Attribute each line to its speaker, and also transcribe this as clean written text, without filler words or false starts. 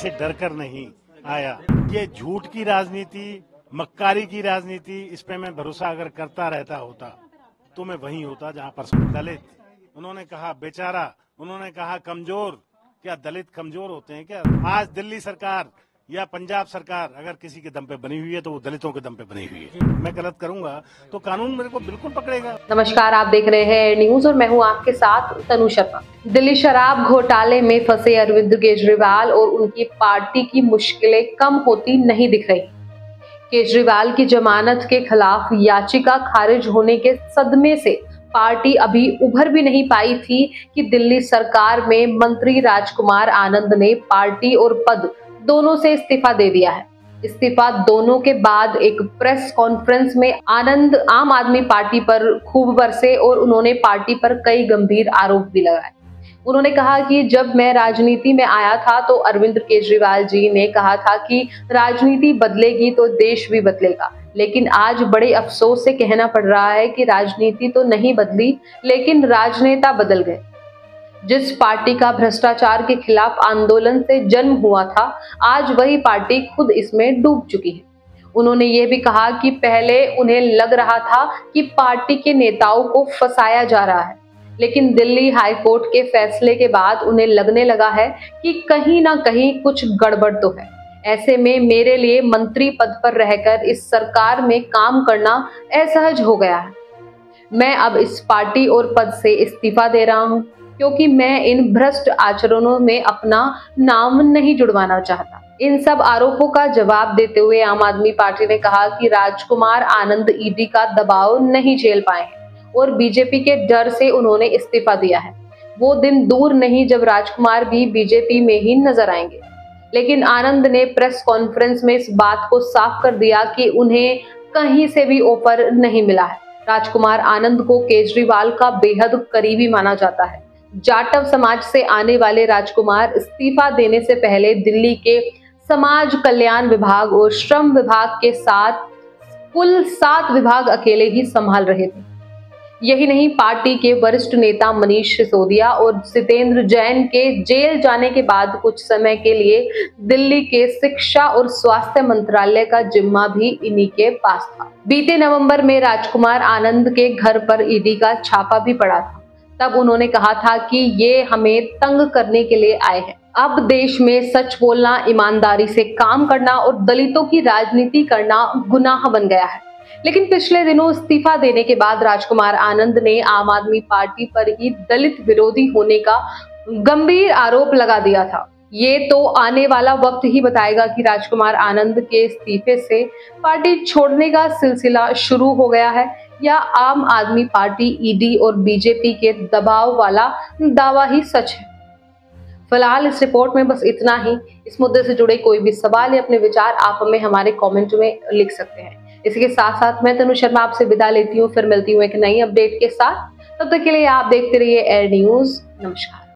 Speaker 1: से डरकर नहीं आया। ये झूठ की राजनीति, मक्कारी की राजनीति, इस पे मैं भरोसा अगर करता रहता होता तो मैं वहीं होता जहां पर दलित, उन्होंने कहा बेचारा, उन्होंने कहा कमजोर। क्या दलित कमजोर होते हैं क्या? आज दिल्ली सरकार या पंजाब सरकार अगर किसी के दम पे बनी हुई है तो वो दलितों के दम पे बनी हुई है। मैं गलत करूंगा तो कानून मेरे को बिल्कुल पकड़ेगा।
Speaker 2: नमस्कार, आप देख रहे हैं न्यूज और मैं हूं आपके साथ तनु शर्मा। दिल्ली शराब घोटाले में फंसे अरविंद केजरीवाल और उनकी पार्टी की मुश्किलें कम होती नहीं दिख रही। केजरीवाल की जमानत के खिलाफ याचिका खारिज होने के सदमे से पार्टी अभी उभर भी नहीं पाई थी कि दिल्ली सरकार में मंत्री राजकुमार आनंद ने पार्टी और पद दोनों से इस्तीफा दे दिया है। इस्तीफा दोनों के बाद एक प्रेस कॉन्फ्रेंस में आनंद आम आदमी पार्टी पर खूब बरसे और उन्होंने पार्टी पर कई गंभीर आरोप भी लगाए। उन्होंने कहा कि जब मैं राजनीति में आया था तो अरविंद केजरीवाल जी ने कहा था कि राजनीति बदलेगी तो देश भी बदलेगा, लेकिन आज बड़े अफसोस से कहना पड़ रहा है कि राजनीति तो नहीं बदली लेकिन राजनेता बदल गए। जिस पार्टी का भ्रष्टाचार के खिलाफ आंदोलन से जन्म हुआ था, आज वही पार्टी खुद इसमें डूब चुकी है। उन्होंने ये भी कहा कि पहले उन्हें लग रहा था कि पार्टी के नेताओं को फंसाया जा रहा है, लेकिन दिल्ली हाई कोर्ट के फैसले के बाद उन्हें लगने लगा है कि कहीं ना कहीं कुछ गड़बड़ तो है। ऐसे में मेरे लिए मंत्री पद पर रहकर इस सरकार में काम करना असहज हो गया है। मैं अब इस पार्टी और पद से इस्तीफा दे रहा हूं क्योंकि मैं इन भ्रष्ट आचरणों में अपना नाम नहीं जुड़वाना चाहता। इन सब आरोपों का जवाब देते हुए आम आदमी पार्टी ने कहा कि राजकुमार आनंद ईडी का दबाव नहीं झेल पाए हैं और बीजेपी के डर से उन्होंने इस्तीफा दिया है। वो दिन दूर नहीं जब राजकुमार भी बीजेपी में ही नजर आएंगे। लेकिन आनंद ने प्रेस कॉन्फ्रेंस में इस बात को साफ कर दिया कि उन्हें कहीं से भी ऑफर नहीं मिला है। राजकुमार आनंद को केजरीवाल का बेहद करीबी माना जाता है। जाटव समाज से आने वाले राजकुमार इस्तीफा देने से पहले दिल्ली के समाज कल्याण विभाग और श्रम विभाग के साथ कुल 7 विभाग अकेले ही संभाल रहे थे। यही नहीं, पार्टी के वरिष्ठ नेता मनीष सिसोदिया और जितेंद्र जैन के जेल जाने के बाद कुछ समय के लिए दिल्ली के शिक्षा और स्वास्थ्य मंत्रालय का जिम्मा भी इन्हीं के पास था। बीते नवंबर में राजकुमार आनंद के घर पर ईडी का छापा भी पड़ा था। तब उन्होंने कहा था कि ये हमें तंग करने के लिए आए हैं। अब देश में सच बोलना, ईमानदारी से काम करना और दलितों की राजनीति करना गुनाह बन गया है। लेकिन पिछले दिनों इस्तीफा देने के बाद राजकुमार आनंद ने आम आदमी पार्टी पर ही दलित विरोधी होने का गंभीर आरोप लगा दिया था। ये तो आने वाला वक्त ही बताएगा कि राजकुमार आनंद के इस्तीफे से पार्टी छोड़ने का सिलसिला शुरू हो गया है या आम आदमी पार्टी ईडी और बीजेपी के दबाव वाला दावा ही सच है। फिलहाल इस रिपोर्ट में बस इतना ही। इस मुद्दे से जुड़े कोई भी सवाल या अपने विचार आप हमें हमारे कमेंट में लिख सकते हैं। इसके साथ साथ मैं तनु शर्मा आपसे विदा लेती हूँ, फिर मिलती हूँ एक नई अपडेट के साथ। तब तक के लिए आप देखते रहिए एयर न्यूज। नमस्कार।